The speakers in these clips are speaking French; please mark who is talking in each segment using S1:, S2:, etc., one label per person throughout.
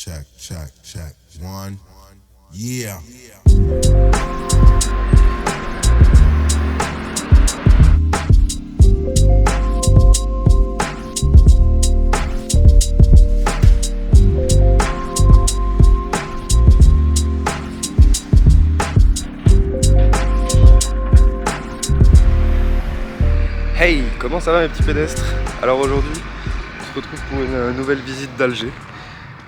S1: Check, check, check. One. Yeah.
S2: Hey, comment ça va mes petits pédestres? Alors aujourd'hui, on se retrouve pour une nouvelle visite d'Alger.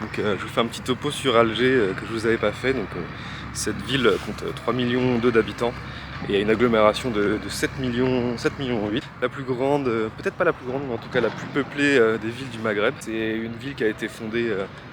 S2: Donc je vous fais un petit topo sur Alger que je vous avais pas fait. Donc cette ville compte 3 millions d'habitants et il y a une agglomération de 7 millions 8. La plus grande, peut-être pas la plus grande, mais en tout cas la plus peuplée des villes du Maghreb. C'est une ville qui a été fondée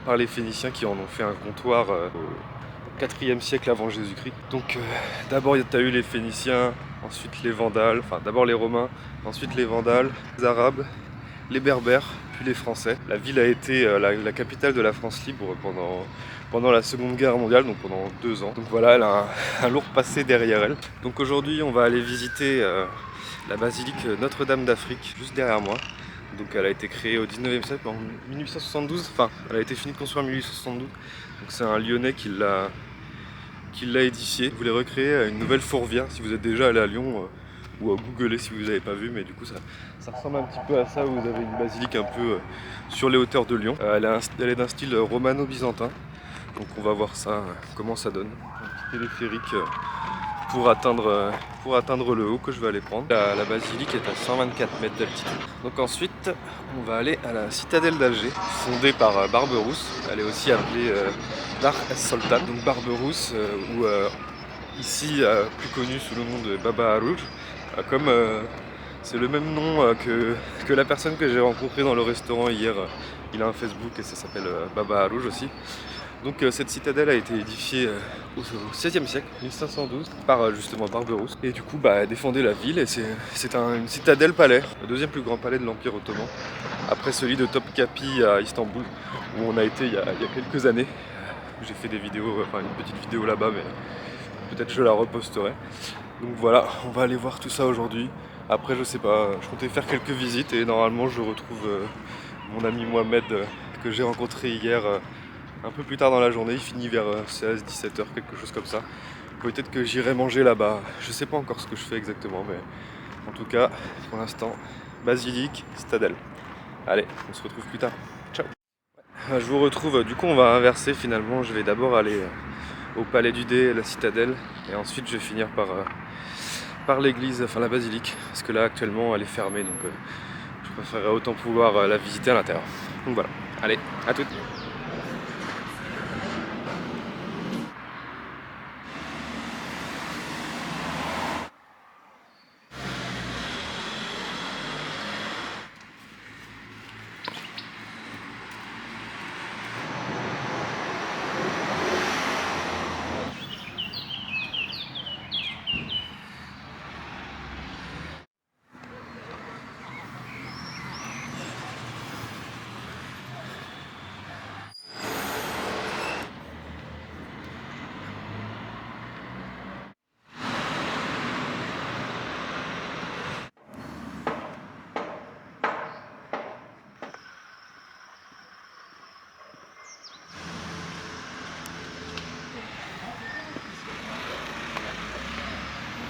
S2: par les Phéniciens qui en ont fait un comptoir au 4e siècle avant Jésus-Christ. Donc d'abord tu as eu les Phéniciens, ensuite les Vandales, enfin d'abord les Romains, ensuite les Vandales, les Arabes, les Berbères, puis les Français. La ville a été la capitale de la France libre pendant la Seconde Guerre mondiale, donc pendant 2 ans. Donc voilà, elle a un lourd passé derrière elle. Donc aujourd'hui, on va aller visiter la basilique Notre-Dame d'Afrique, juste derrière moi. Donc elle a été créée au 19e siècle, en 1872, enfin elle a été finie de construire en 1872. Donc c'est un Lyonnais qui l'a édifié. Vous voulez recréer une nouvelle fourvière si vous êtes déjà allé à Lyon ou à googler si vous n'avez pas vu, mais du coup ça ressemble un petit peu à ça où vous avez une basilique un peu sur les hauteurs de Lyon. Elle est d'un style romano-byzantin, donc on va voir ça, comment ça donne. Un petit téléphérique pour atteindre le haut que je vais aller prendre. La basilique est à 124 mètres d'altitude. Donc ensuite, on va aller à la citadelle d'Alger, fondée par Barberousse. Elle est aussi appelée Dar es Sultan, donc Barberousse, ou ici plus connu sous le nom de Baba Harouj, comme c'est le même nom que la personne que j'ai rencontrée dans le restaurant hier. Il a un Facebook et ça s'appelle Baba Harouj aussi. Donc cette citadelle a été édifiée au XVIe siècle, 1512, par justement Barberousse. Et du coup, elle défendait la ville et c'est une citadelle-palais, le deuxième plus grand palais de l'Empire ottoman, après celui de Topkapi à Istanbul, où on a été il y a quelques années. J'ai fait des vidéos, enfin une petite vidéo là-bas, mais peut-être je la reposterai. Donc voilà, on va aller voir tout ça aujourd'hui. Après, je sais pas, je comptais faire quelques visites et normalement je retrouve mon ami Mohamed que j'ai rencontré hier un peu plus tard dans la journée. Il finit vers 16-17 heures, quelque chose comme ça. Peut-être que j'irai manger là-bas. Je sais pas encore ce que je fais exactement, mais en tout cas, pour l'instant, basilique, citadelle. Allez, on se retrouve plus tard. Ciao. Je vous retrouve, du coup on va inverser finalement. Je vais d'abord aller au palais du Dé, la citadelle, et ensuite je vais finir par l'église, enfin la basilique, parce que là actuellement elle est fermée, donc je préférerais autant pouvoir la visiter à l'intérieur. Donc voilà, allez, à toutes.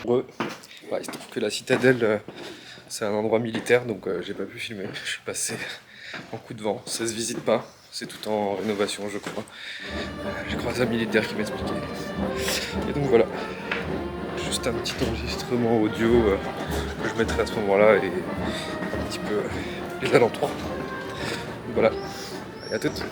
S2: Ouais, il se trouve que la citadelle, c'est un endroit militaire, donc j'ai pas pu filmer. Je suis passé en coup de vent. Ça se visite pas, c'est tout en rénovation, je crois. J'ai croisé un militaire qui m'expliquait. Et donc voilà, juste un petit enregistrement audio que je mettrai à ce moment-là et un petit peu les alentours. Donc voilà, et à toutes.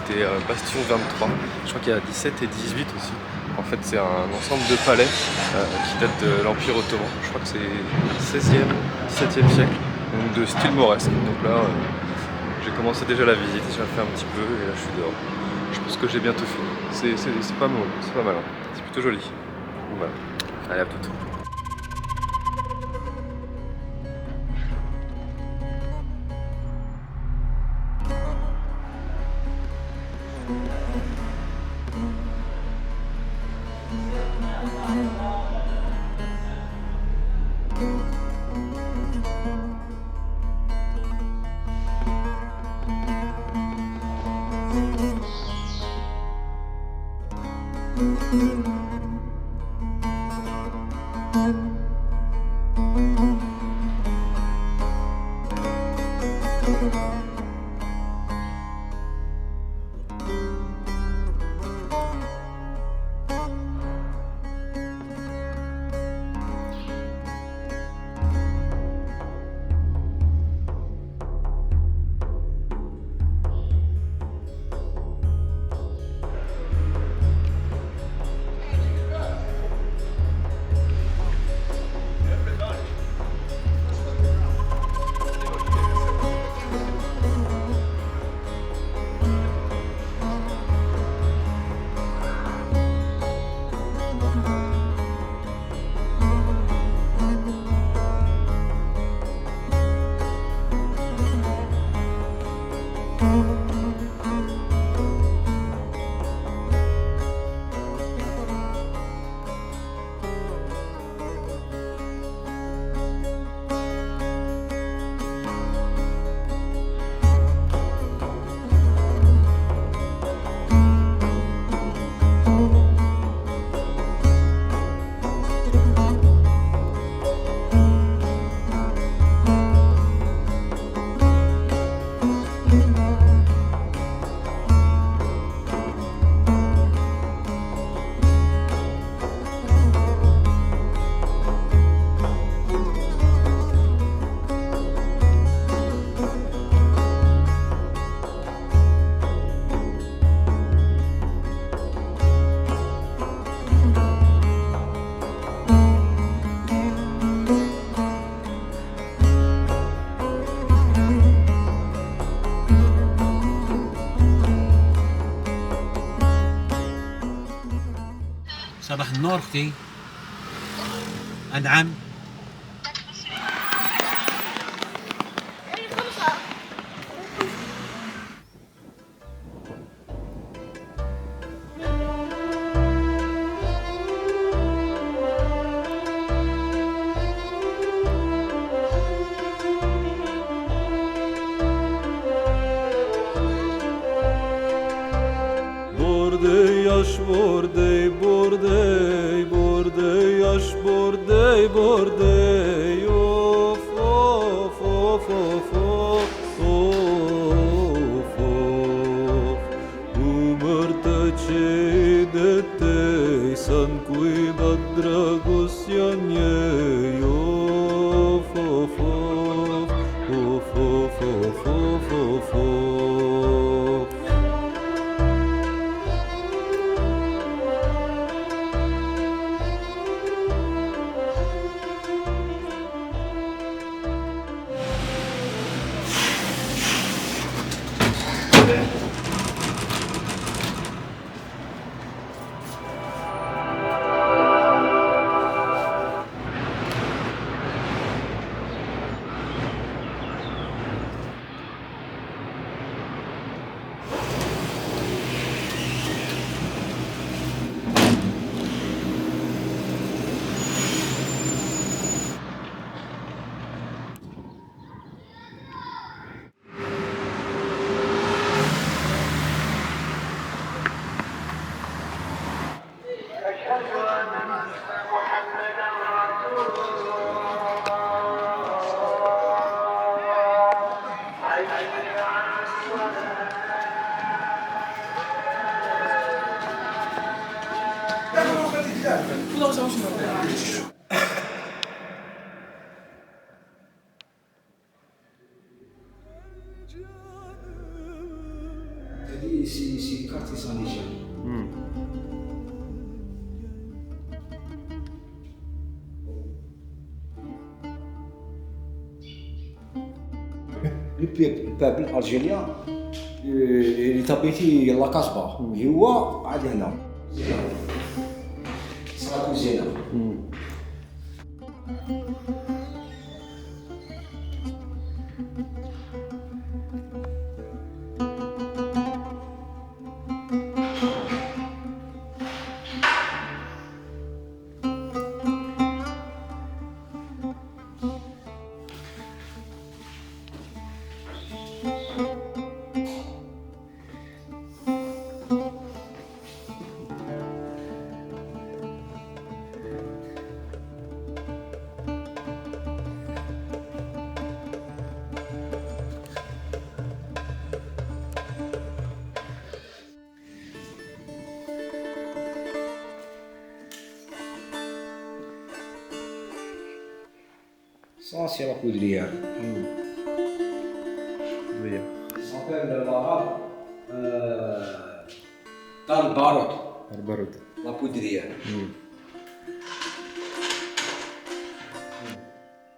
S2: C'était Bastion 23, je crois qu'il y a 17 et 18 aussi. En fait c'est un ensemble de palais qui date de l'Empire Ottoman, je crois que c'est 16e, 17e siècle, donc de style mauresque. Donc là j'ai commencé déjà la visite, j'ai fait un petit peu et là je suis dehors. Je pense que j'ai bientôt fini, c'est pas mal, hein. C'est plutôt joli. Donc voilà, allez à tout.
S3: صباح النور اختي. انعم.
S4: Bordei, bordei, bordei, yaş bordei, bordei, of, of, of, of, of, of, of. Umărtăce de tei, san cuidat dragostea ei, of, of, of, of, of, of, of, of, of.
S5: C'est le quartier Saint-Léger. الباب الالجيريان اللي تابيتي لا كاسبا هو قاعد هنا صرا كوزينه. Ça, c'est la poudrière. Ça s'appelle l'arabe Dar Barot, la poudrière.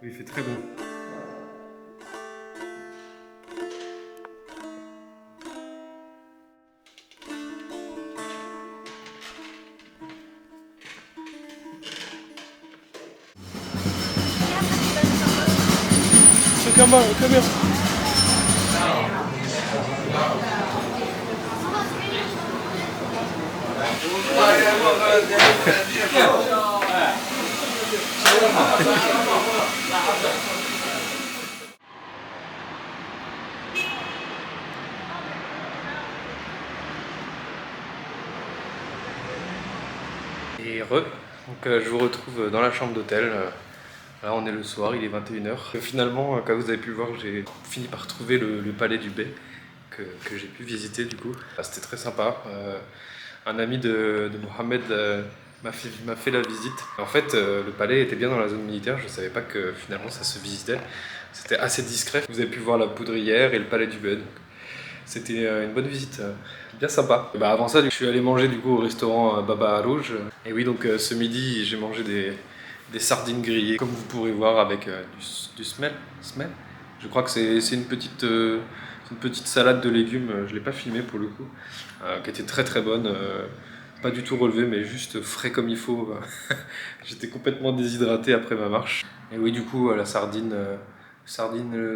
S2: Oui, il fait très bon. Come here. Et donc je vous retrouve dans la chambre d'hôtel. Là on est le soir, il est 21h. Finalement, comme vous avez pu le voir, j'ai fini par trouver le palais du Bey que j'ai pu visiter du coup. C'était très sympa. Un ami de Mohamed m'a fait la visite. En fait, le palais était bien dans la zone militaire, je ne savais pas que finalement ça se visitait. C'était assez discret. Vous avez pu voir la poudrière et le palais du Bey. C'était une bonne visite, bien sympa. Bah, avant ça, je suis allé manger du coup au restaurant Baba Rouge. Et oui, donc ce midi, j'ai mangé des sardines grillées, comme vous pourrez voir avec du smell. Je crois que c'est une petite salade de légumes, je ne l'ai pas filmée pour le coup, qui était très très bonne. Pas du tout relevé, mais juste frais comme il faut. J'étais complètement déshydraté après ma marche. Et oui, du coup, la sardine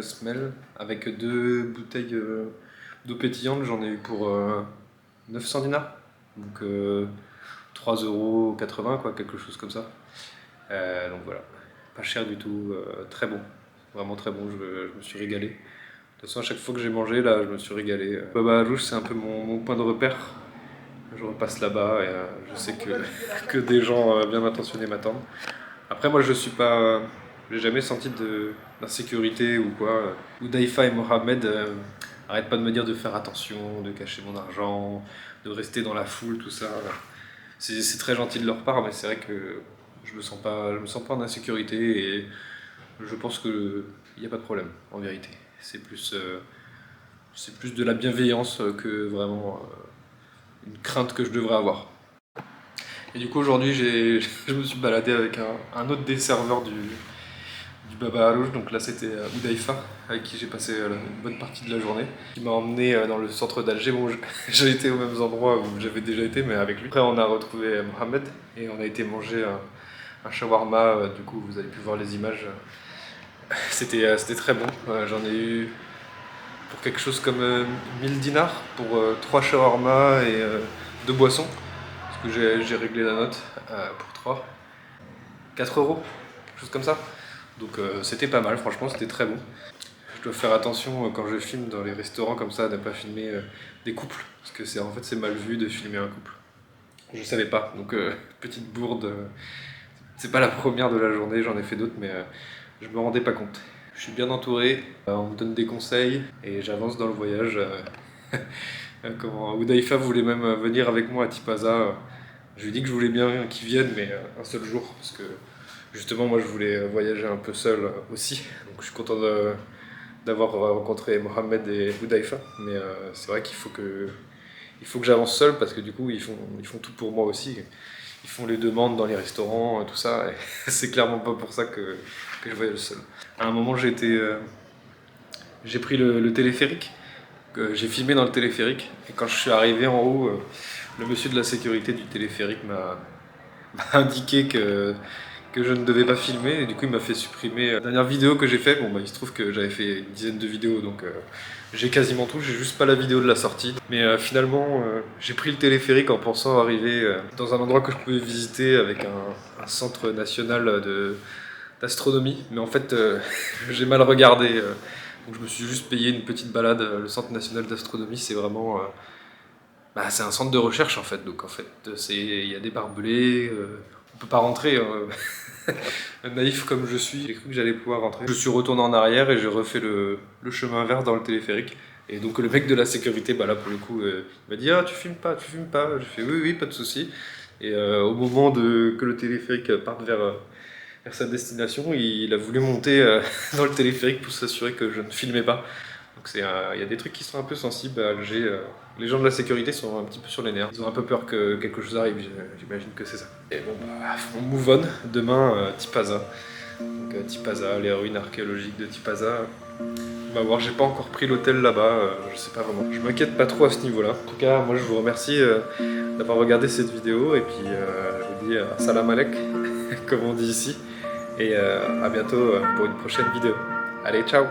S2: smell avec 2 bouteilles d'eau pétillante, j'en ai eu pour 900 dinars. Donc 3,80 €, quoi, quelque chose comme ça. Donc voilà, pas cher du tout, très bon, vraiment très bon, je me suis régalé. De toute façon, à chaque fois que j'ai mangé, là, je me suis régalé. Baba Rouge, c'est un peu mon point de repère. Je repasse là-bas et je sais que des gens bien intentionnés m'attendent. Après, moi, j'ai jamais senti d'insécurité ou quoi. Hudhaifa et Mohamed arrêtent pas de me dire de faire attention, de cacher mon argent, de rester dans la foule, tout ça. C'est très gentil de leur part, mais c'est vrai que je me sens pas en insécurité et je pense qu'il n'y a pas de problème en vérité. C'est plus de la bienveillance que vraiment une crainte que je devrais avoir. Et du coup aujourd'hui je me suis baladé avec un autre des serveurs du Baba Rouge, donc là c'était Hudhaifa avec qui j'ai passé une bonne partie de la journée. Il m'a emmené dans le centre d'Alger. Bon, j'ai été aux mêmes endroits où j'avais déjà été, mais avec lui. Après on a retrouvé Mohamed et on a été manger un shawarma, du coup vous avez pu voir les images. C'était très bon, j'en ai eu pour quelque chose comme 1000 dinars pour 3 shawarma et 2 boissons. Parce que j'ai réglé la note pour 3. 4 €, quelque chose comme ça. Donc c'était pas mal, franchement c'était très bon. Je dois faire attention quand je filme dans les restaurants comme ça, de ne pas filmer des couples. Parce que en fait c'est mal vu de filmer un couple. Je savais pas, donc petite bourde. C'est pas la première de la journée, j'en ai fait d'autres, mais je me rendais pas compte. Je suis bien entouré, on me donne des conseils et j'avance dans le voyage. Hudhaifa voulait même venir avec moi à Tipaza Je lui ai dit que je voulais bien qu'il vienne, mais un seul jour, parce que justement moi je voulais voyager un peu seul aussi. Donc je suis content d'avoir rencontré Mohamed et Hudaifa, mais c'est vrai qu'il faut que j'avance seul, parce que du coup ils font tout pour moi aussi. Ils font les demandes dans les restaurants, tout ça, et c'est clairement pas pour ça que je voyage seul. À un moment j'ai pris le téléphérique, j'ai filmé dans le téléphérique, et quand je suis arrivé en haut, le monsieur de la sécurité du téléphérique m'a indiqué que je ne devais pas filmer, et du coup il m'a fait supprimer la dernière vidéo que j'ai fait. Bon bah il se trouve que j'avais fait une dizaine de vidéos, donc j'ai quasiment tout, j'ai juste pas la vidéo de la sortie. Mais finalement j'ai pris le téléphérique en pensant arriver dans un endroit que je pouvais visiter avec un centre national d'astronomie, mais en fait j'ai mal regardé, donc je me suis juste payé une petite balade. Le centre national d'astronomie, c'est vraiment... c'est un centre de recherche en fait, donc en fait il y a des barbelés, on peut pas rentrer. Naïf comme je suis, j'ai cru que j'allais pouvoir rentrer. Je suis retourné en arrière et j'ai refait le chemin vert dans le téléphérique. Et donc le mec de la sécurité, là pour le coup, il m'a dit « Ah, tu filmes pas ?» J'ai fait « Oui, pas de souci. » Et au moment que le téléphérique parte vers sa destination, il a voulu monter dans le téléphérique pour s'assurer que je ne filmais pas. Donc il y a des trucs qui sont un peu sensibles à Alger. Les gens de la sécurité sont un petit peu sur les nerfs. Ils ont un peu peur que quelque chose arrive, j'imagine que c'est ça. Et bon, on move on. Demain, Tipaza. Donc Tipaza, les ruines archéologiques de Tipaza. On va voir, j'ai pas encore pris l'hôtel là-bas, je sais pas vraiment. Je m'inquiète pas trop à ce niveau-là. En tout cas, moi je vous remercie d'avoir regardé cette vidéo. Et puis je vous dis salam alek, comme on dit ici. Et à bientôt pour une prochaine vidéo. Allez, ciao!